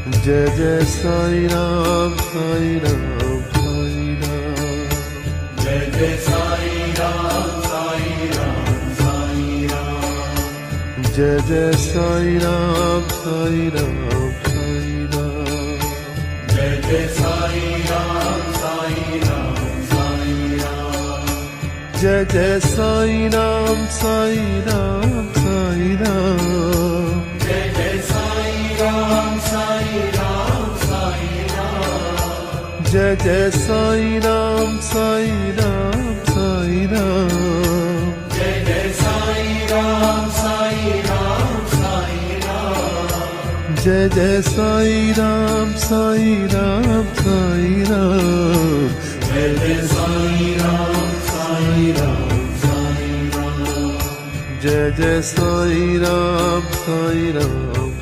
Jai Jai Sai Ram Sai Ram Sai Ram. Jai Jai Sai Ram Sai Ram Sai Ram. Jai Jai Sai Ram Sai Ram Sai Ram. Jai Jai Sai Ram Sai Ram Sai Ram. Jai Jai Sai Ram Sai Ram Sai Ram. Jai Jai Sai Ram Sai Ram Sai Ram. Jai Jai Sai Ram Sai Ram Sai Ram. Jai Jai Sai Ram Sai Ram Sai Ram. Jai Jai Sai Ram Sai Ram Sai Ram. Jai Jai Sai Ram Sai Ram Sai Ram. Jai Jai Sai Ram Sai Ram